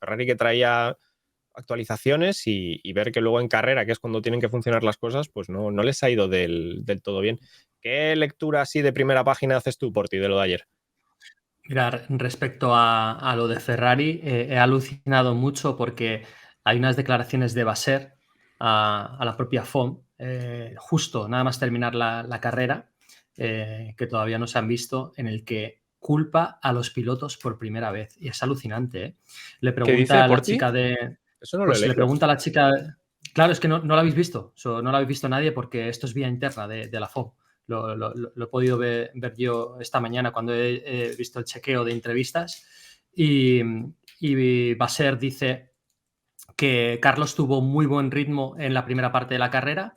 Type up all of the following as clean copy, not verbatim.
Ferrari que traía actualizaciones y ver que luego en carrera, que es cuando tienen que funcionar las cosas, pues no les ha ido del todo bien. ¿Qué lectura así de primera página haces tú, Porti, de lo de ayer? Mira, respecto a lo de Ferrari, he alucinado mucho porque hay unas declaraciones de Vasser a la propia FOM, justo nada más terminar la carrera, que todavía no se han visto, en el que culpa a los pilotos por primera vez. Y es alucinante, ¿eh? Le ¿Qué dice pregunta a la Porti? chica de... Eso no lo he Pues le leído. pregunta a la chica... Claro, es que no lo habéis visto, no lo habéis visto nadie porque esto es vía interna de la FOM. Lo he podido ver yo esta mañana cuando he visto el chequeo de entrevistas y Vasser dice que Carlos tuvo muy buen ritmo en la primera parte de la carrera,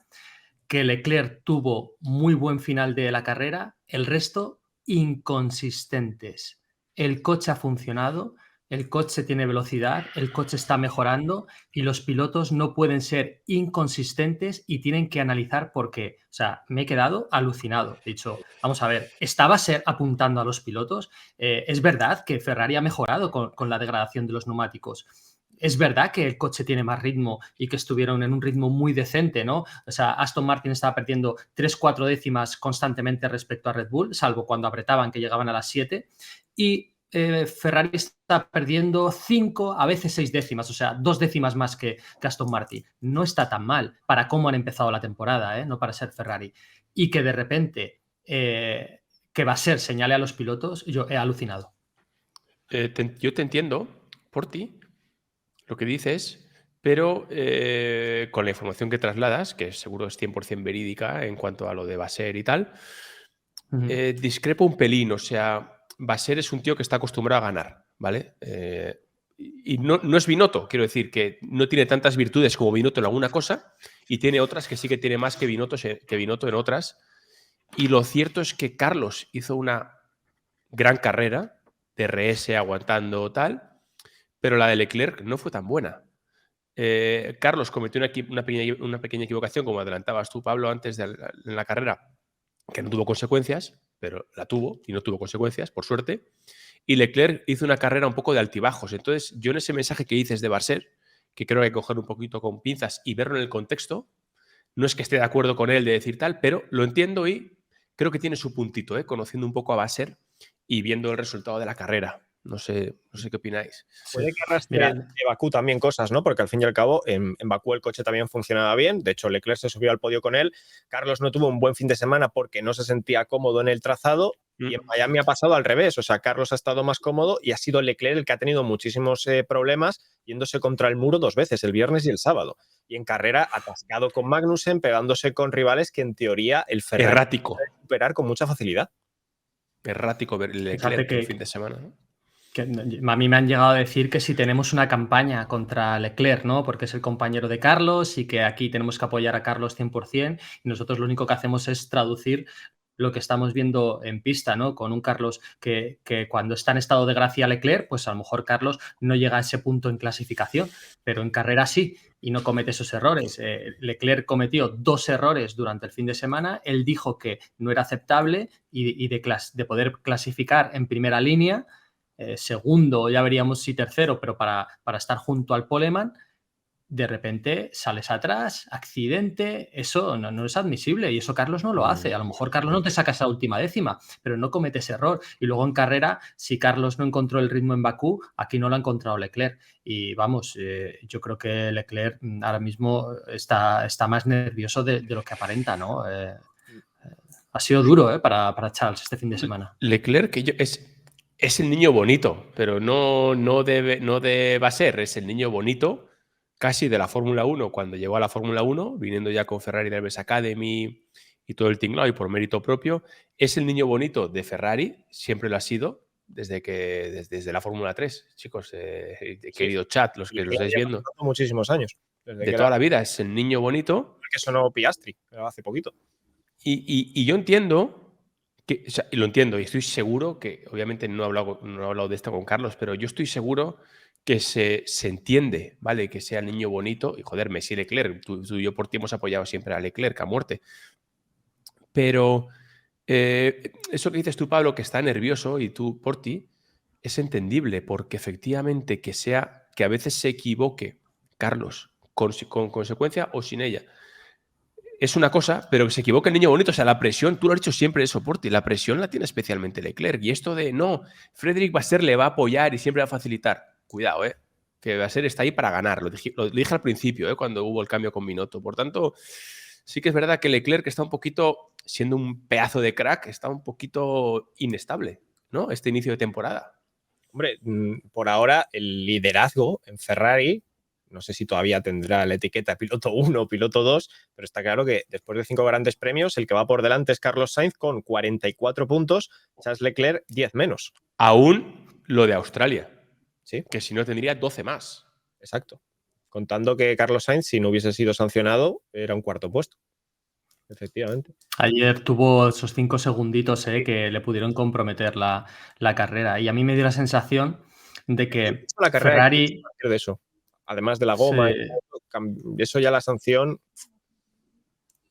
que Leclerc tuvo muy buen final de la carrera, el resto inconsistentes. El coche ha funcionado, el coche tiene velocidad, el coche está mejorando y los pilotos no pueden ser inconsistentes y tienen que analizar por qué. O sea, me he quedado alucinado. He dicho, vamos a ver, ¿estaba Ser apuntando a los pilotos? Es verdad que Ferrari ha mejorado con la degradación de los neumáticos. Es verdad que el coche tiene más ritmo y que estuvieron en un ritmo muy decente, ¿no? O sea, Aston Martin estaba perdiendo 3-4 décimas constantemente respecto a Red Bull, salvo cuando apretaban, que llegaban a las 7. Y Ferrari está perdiendo 5, a veces 6 décimas, o sea, 2 décimas más que Aston Martin. No está tan mal para cómo han empezado la temporada, ¿eh? No para ser Ferrari. Y que de repente que va a ser señale a los pilotos, yo he alucinado. Yo te entiendo, Porti, lo que dices, pero con la información que trasladas, que seguro es 100% verídica en cuanto a lo de Vasser y tal, discrepo un pelín. O sea, Vasser es un tío que está acostumbrado a ganar, ¿vale? Y no es Binotto, quiero decir, que no tiene tantas virtudes como Binotto en alguna cosa y tiene otras que sí que tiene más que Binotto en otras. Y lo cierto es que Carlos hizo una gran carrera, DRS aguantando tal, pero la de Leclerc no fue tan buena. Carlos cometió una pequeña equivocación, como adelantabas tú, Pablo, antes en la carrera, que no tuvo consecuencias, pero la tuvo y no tuvo consecuencias, por suerte. Y Leclerc hizo una carrera un poco de altibajos. Entonces, yo en ese mensaje que dices de Barcer, que creo que hay que coger un poquito con pinzas y verlo en el contexto, no es que esté de acuerdo con él de decir tal, pero lo entiendo y creo que tiene su puntito, conociendo un poco a Vasser y viendo el resultado de la carrera. No sé qué opináis. Sí. Puede que arrastre Mira, de Bakú también cosas, ¿no? Porque al fin y al cabo en Bakú el coche también funcionaba bien. De hecho, Leclerc se subió al podio con él. Carlos no tuvo un buen fin de semana porque no se sentía cómodo en el trazado. Y en Miami ha pasado al revés. O sea, Carlos ha estado más cómodo y ha sido Leclerc el que ha tenido muchísimos problemas yéndose contra el muro 2 veces, el viernes y el sábado. Y en carrera atascado con Magnussen, pegándose con rivales que en teoría el Ferrari puede Errático. superar con mucha facilidad. Errático ver fíjate Leclerc el fin de semana, ¿no? que a mí me han llegado a decir que si tenemos una campaña contra Leclerc, ¿no? Porque es el compañero de Carlos y que aquí tenemos que apoyar a Carlos 100% y nosotros lo único que hacemos es traducir lo que estamos viendo en pista, ¿no? Con un Carlos que cuando está en estado de gracia Leclerc, pues a lo mejor Carlos no llega a ese punto en clasificación, pero en carrera sí y no comete esos errores. Leclerc cometió 2 errores durante el fin de semana, él dijo que no era aceptable y de poder clasificar en primera línea, segundo, ya veríamos si tercero, pero para estar junto al poleman, de repente sales atrás, accidente, eso no es admisible y eso Carlos no lo hace. A lo mejor Carlos no te saca esa última décima, pero no comete ese error. Y luego en carrera, si Carlos no encontró el ritmo en Bakú, aquí no lo ha encontrado Leclerc. Y vamos, yo creo que Leclerc ahora mismo está más nervioso de lo que aparenta, ¿no? Ha sido duro para Charles este fin de semana. Leclerc es el niño bonito, pero no va a ser, es el niño bonito casi de la Fórmula 1 cuando llegó a la Fórmula 1, viniendo ya con Ferrari Drivers Academy y todo el tinglado y por mérito propio. Es el niño bonito de Ferrari, siempre lo ha sido, desde la Fórmula 3, chicos, Sí, querido chat, los y que lo Leclerc estáis lleva viendo. muchísimos años. Desde De que era toda la vida es el niño bonito. que sonó Piastri, pero hace poquito. Y yo entiendo, o sea, y lo entiendo, y estoy seguro que, obviamente no he hablado de esto con Carlos, pero yo estoy seguro que se entiende, ¿vale? Que sea el niño bonito, y joder, Messi y Leclerc, tú y yo por ti hemos apoyado siempre a Leclerc a muerte. Pero eso que dices tú, Pablo, que está nervioso, y tú por ti, es entendible, porque efectivamente que sea que a veces se equivoque Carlos con consecuencia o sin ella. Es una cosa, pero que se equivoque el niño bonito. O sea, la presión, tú lo has dicho siempre de soporte, y la presión la tiene especialmente Leclerc. Y esto de, no, Frédéric Vasseur le va a apoyar y siempre va a facilitar. Cuidado, que Vasseur está ahí para ganar. Lo dije al principio, cuando hubo el cambio con Binotto. Por tanto, sí que es verdad que Leclerc está un poquito, siendo un pedazo de crack, está un poquito inestable, ¿no? Este inicio de temporada. Hombre, por ahora el liderazgo en Ferrari, no sé si todavía tendrá la etiqueta piloto 1 o piloto 2, pero está claro que después de 5 grandes premios, el que va por delante es Carlos Sainz con 44 puntos, Charles Leclerc 10 menos. Aún lo de Australia, ¿Sí? Que si no tendría 12 más. Exacto. Contando que Carlos Sainz, si no hubiese sido sancionado, era un cuarto puesto. Efectivamente. Ayer tuvo esos 5 segunditos que le pudieron comprometer la carrera. Y a mí me dio la sensación de que la carrera Ferrari... de eso. Además de la goma, eso ya la sanción.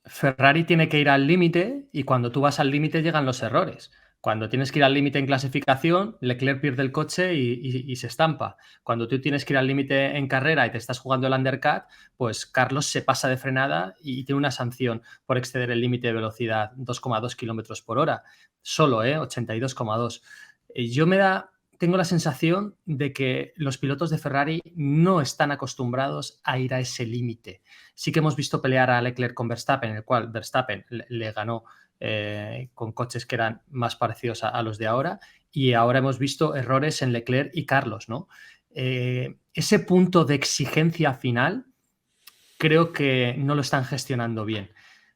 Ferrari tiene que ir al límite y cuando tú vas al límite llegan los errores. Cuando tienes que ir al límite en clasificación, Leclerc pierde el coche y se estampa. Cuando tú tienes que ir al límite en carrera y te estás jugando el undercut, pues Carlos se pasa de frenada y tiene una sanción por exceder el límite de velocidad, 2,2 kilómetros por hora. Solo, 82,2. Tengo la sensación de que los pilotos de Ferrari no están acostumbrados a ir a ese límite. Sí que hemos visto pelear a Leclerc con Verstappen, en el cual Verstappen le ganó con coches que eran más parecidos a los de ahora, y ahora hemos visto errores en Leclerc y Carlos, ¿no? Ese punto de exigencia final creo que no lo están gestionando bien.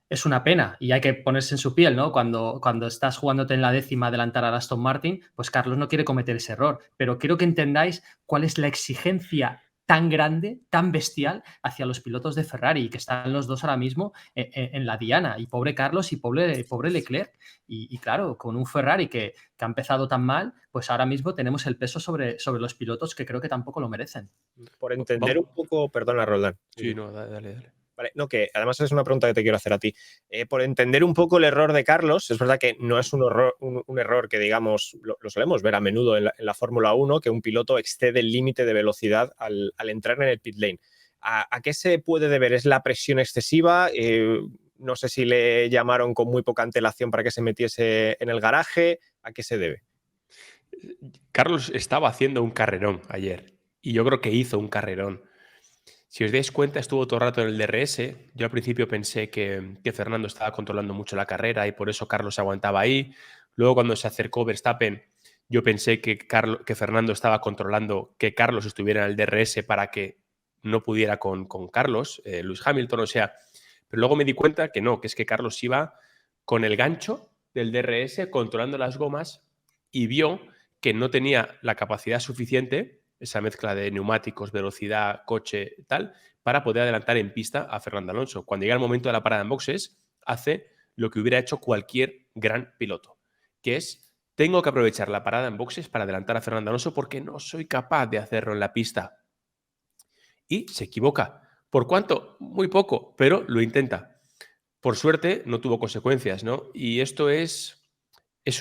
Es una pena y hay que ponerse en su piel, ¿no? Cuando estás jugándote en la décima adelantar a Aston Martin, pues Carlos no quiere cometer ese error, pero quiero que entendáis cuál es la exigencia tan grande, tan bestial hacia los pilotos de Ferrari, que están los dos ahora mismo en la diana, y pobre Carlos y pobre Leclerc. Y claro, con un Ferrari que ha empezado tan mal, pues ahora mismo tenemos el peso sobre los pilotos que creo que tampoco lo merecen. Por entender un poco, perdona, Roldán. Sí, no, dale. Vale, no, que además es una pregunta que te quiero hacer a ti. Por entender un poco el error de Carlos, es verdad que no es un error que, digamos, lo solemos ver a menudo en la Fórmula 1, que un piloto excede el límite de velocidad al entrar en el pit lane. ¿A qué se puede deber? ¿Es la presión excesiva? No sé si le llamaron con muy poca antelación para que se metiese en el garaje. ¿A qué se debe? Carlos estaba haciendo un carrerón ayer y yo creo que hizo un carrerón. Si os dais cuenta, estuvo todo el rato en el DRS. Yo al principio pensé que Fernando estaba controlando mucho la carrera y por eso Carlos aguantaba ahí. Luego, cuando se acercó Verstappen, yo pensé que Fernando estaba controlando que Carlos estuviera en el DRS para que no pudiera con Carlos, Lewis Hamilton, o sea. Pero luego me di cuenta que no, que es que Carlos iba con el gancho del DRS controlando las gomas y vio que no tenía la capacidad suficiente, esa mezcla de neumáticos, velocidad, coche, tal, para poder adelantar en pista a Fernando Alonso. Cuando llega el momento de la parada en boxes, hace lo que hubiera hecho cualquier gran piloto, que es, tengo que aprovechar la parada en boxes para adelantar a Fernando Alonso porque no soy capaz de hacerlo en la pista. Y se equivoca. ¿Por cuánto? Muy poco, pero lo intenta. Por suerte, no tuvo consecuencias, ¿no? Y esto es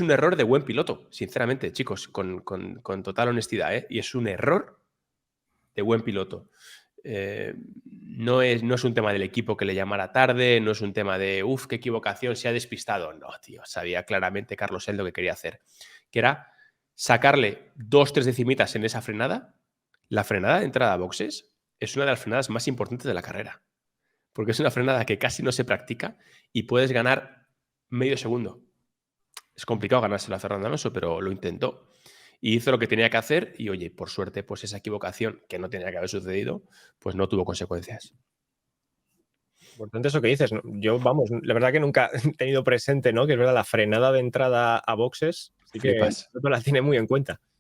un error de buen piloto, sinceramente, chicos, con total honestidad, ¿eh? Y es un error de buen piloto. No es un tema del equipo que le llamara tarde, no es un tema de, qué equivocación, se ha despistado. No, tío, sabía claramente Carlos Sainz lo que quería hacer, que era sacarle 2-3 decimitas en esa frenada. La frenada de entrada a boxes es una de las frenadas más importantes de la carrera, porque es una frenada que casi no se practica y puedes ganar medio segundo. Es complicado ganárselo a Fernando Alonso, pero lo intentó. Y hizo lo que tenía que hacer y, oye, por suerte, pues esa equivocación que no tenía que haber sucedido, pues no tuvo consecuencias. Importante eso que dices. Yo, vamos, la verdad que nunca he tenido presente, ¿no? Que es verdad, la frenada de entrada a boxes sí que no la tiene muy en cuenta.